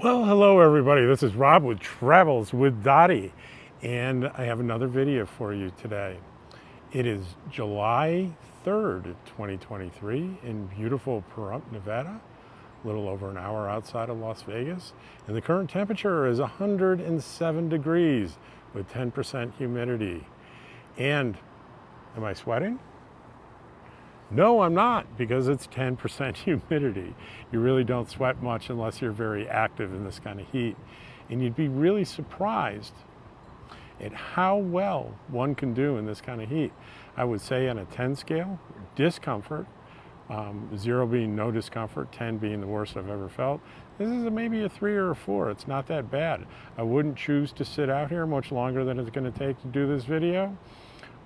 Well, hello everybody. This is Rob with Travels with Dottie, and I have another video for you today. It is July 3rd, 2023 in beautiful Pahrump, Nevada, a little over an hour outside of Las Vegas, and the current temperature is 107 degrees with 10% humidity. And am I sweating? No, I'm not, because it's 10% humidity. You really don't sweat much unless you're very active in this kind of heat. And you'd be really surprised at how well one can do in this kind of heat. I would say on a 10 scale, discomfort, 0 being no discomfort, 10 being the worst I've ever felt. This is maybe a 3 or a 4. It's not that bad. I wouldn't choose to sit out here much longer than it's going to take to do this video,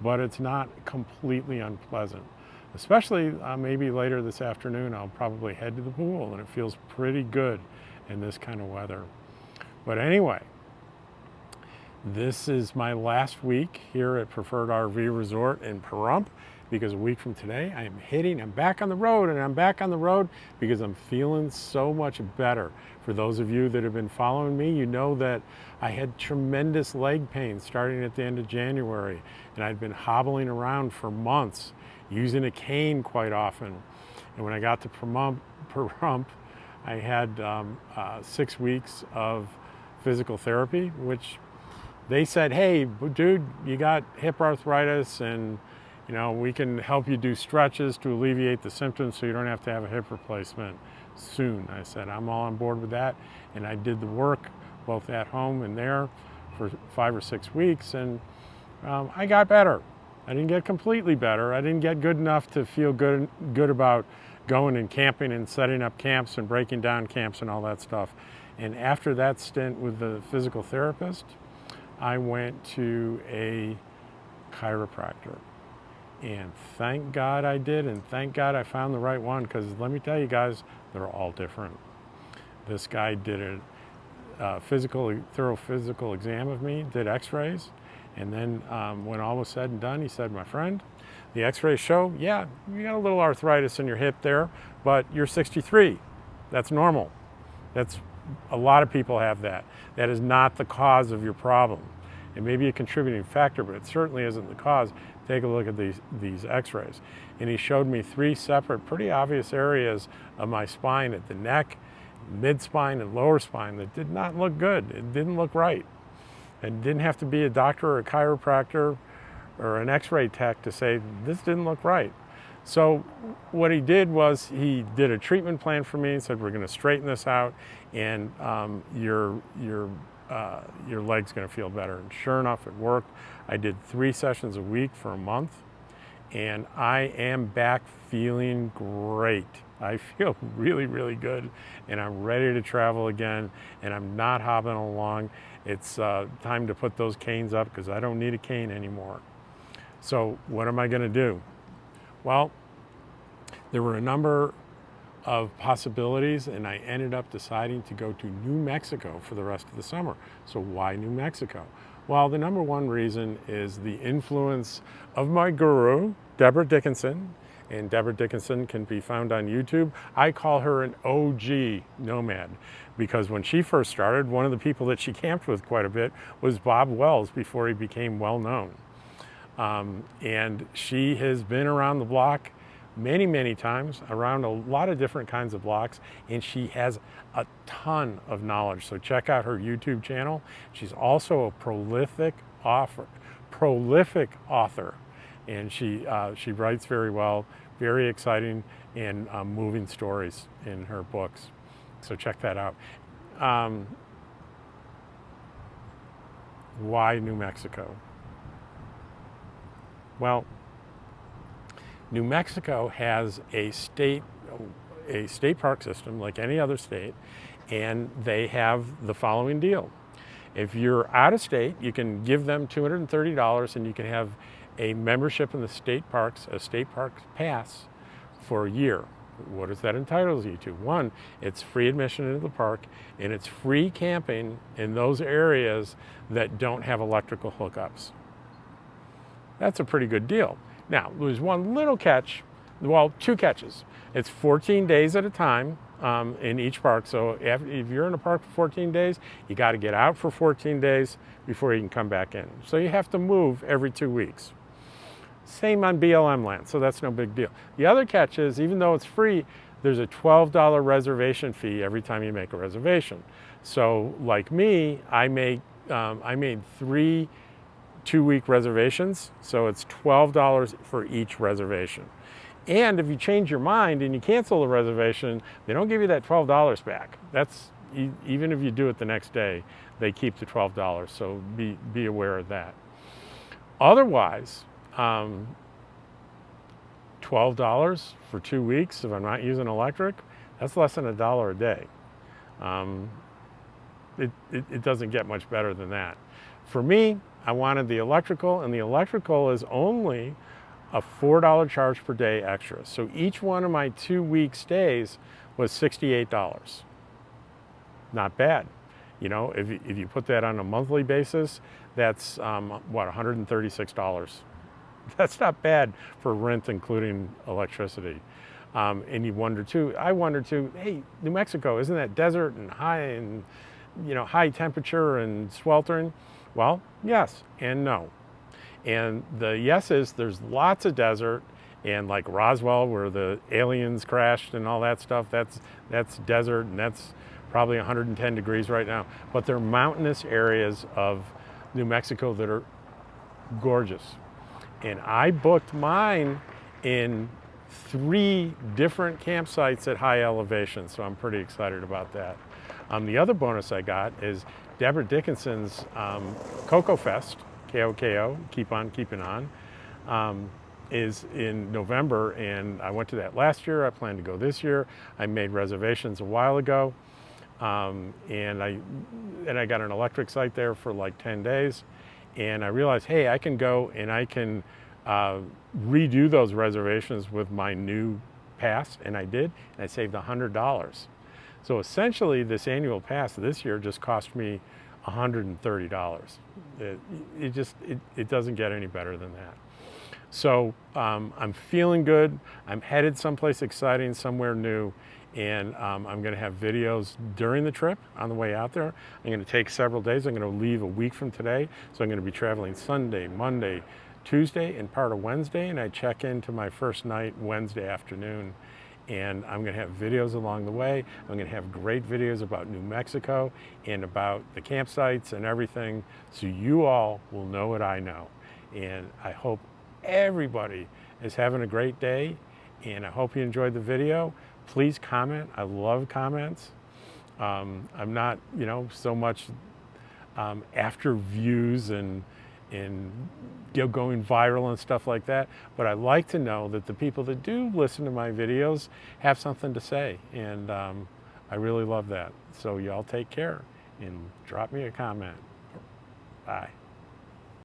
but it's not completely unpleasant. Especially maybe later this afternoon, I'll probably head to the pool, and it feels pretty good in this kind of weather. But anyway, this is my last week here at Preferred RV Resort in Pahrump, because a week from today I'm back on the road, and I'm back on the road because I'm feeling so much better. For those of you that have been following me, you know that I had tremendous leg pain starting at the end of January, and I'd been hobbling around for months, using a cane quite often. And when I got to Pahrump, I had 6 weeks of physical therapy, which they said, hey, dude, you got hip arthritis, and we can help you do stretches to alleviate the symptoms so you don't have to have a hip replacement soon. I said, I'm all on board with that. And I did the work both at home and there for 5 or 6 weeks, and I got better. I didn't get completely better. I didn't get good enough to feel good about going and camping and setting up camps and breaking down camps and all that stuff. And after that stint with the physical therapist, I went to a chiropractor. And thank God I did, and thank God I found the right one, because let me tell you guys, they're all different. This guy did a thorough physical exam of me, did x-rays, and then when all was said and done, he said, my friend, the x-rays show, yeah, you got a little arthritis in your hip there, but you're 63. That's normal. A lot of people have that. That is not the cause of your problem. It may be a contributing factor, but it certainly isn't the cause. Take a look at these x-rays. And he showed me 3 separate, pretty obvious areas of my spine, at the neck, mid-spine, and lower spine, that did not look good. It didn't look right. It didn't have to be a doctor or a chiropractor or an x-ray tech to say this didn't look right. So what he did was he did a treatment plan for me and said, we're going to straighten this out, and your leg's going to feel better. And sure enough, it worked. I did 3 sessions a week for a month, and I am back feeling great. I feel really, really good, and I'm ready to travel again, and I'm not hobbling along. It's time to put those canes up, because I don't need a cane anymore. So what am I going to do? Well, there were a number of possibilities, and I ended up deciding to go to New Mexico for the rest of the summer. So why New Mexico? Well, the number one reason is the influence of my guru, Deborah Dickinson. And Deborah Dickinson can be found on YouTube. I call her an OG nomad, because when she first started, one of the people that she camped with quite a bit was Bob Wells before he became well known. And she has been around the block many, many times, around a lot of different kinds of blocks, and she has a ton of knowledge. So check out her YouTube channel. She's also a prolific author, and she writes very well, very exciting and moving stories in her books. So check that out. Why New Mexico? Well, New Mexico has a state park system like any other state, and they have the following deal. If you're out of state, you can give them $230, and you can have a membership in the state parks, a state parks pass, for a year. What does that entitle you to? 1, it's free admission into the park, and it's free camping in those areas that don't have electrical hookups. That's a pretty good deal. Now, there's one little catch, well, 2 catches. It's 14 days at a time in each park. So if you're in a park for 14 days, you got to get out for 14 days before you can come back in. So you have to move every 2 weeks. Same on BLM land, so that's no big deal. The other catch is, even though it's free, there's a $12 reservation fee every time you make a reservation. So like me, I made 3 2-week reservations, so it's $12 for each reservation. And if you change your mind and you cancel the reservation, they don't give you that $12 back. That's, even if you do it the next day, they keep the $12, so be aware of that. Otherwise, $12 for 2 weeks if I'm not using electric, that's less than $1 a day. It doesn't get much better than that. For me, I wanted the electrical, and the electrical is only a $4 charge per day extra. So each one of my 2-week stays was $68. Not bad. You know, if you put that on a monthly basis, that's what, $136. That's not bad for rent, including electricity. And you wonder too, I wonder too, hey, New Mexico, isn't that desert and high and, you know, high temperature and sweltering? Well, yes and no. And the yes is there's lots of desert, and like Roswell, where the aliens crashed and all that stuff, that's desert, and that's probably 110 degrees right now. But there are mountainous areas of New Mexico that are gorgeous. And I booked mine in 3 different campsites at high elevation, so I'm pretty excited about that. The other bonus I got is Deborah Dickinson's Cocoa Fest, KOKO, Keep On Keeping On, is in November, and I went to that last year. I plan to go this year. I made reservations a while ago, and I got an electric site there for like 10 days, and I realized, hey, I can go and I can redo those reservations with my new pass, and I did, and I saved $100. So essentially, this annual pass this year just cost me $130. It doesn't get any better than that. So I'm feeling good. I'm headed someplace exciting, somewhere new, and I'm going to have videos during the trip on the way out there. I'm going to take several days. I'm going to leave a week from today, so I'm going to be traveling Sunday, Monday, Tuesday, and part of Wednesday, and I check into my first night Wednesday afternoon. And I'm going to have videos along the way. I'm going to have great videos about New Mexico and about the campsites and everything, so you all will know what I know. And I hope everybody is having a great day, and I hope you enjoyed the video. Please comment. I love comments. I'm not, you know, so much after views and going viral and stuff like that, but I like to know that the people that do listen to my videos have something to say, and I really love that. So y'all take care and drop me a comment. Bye.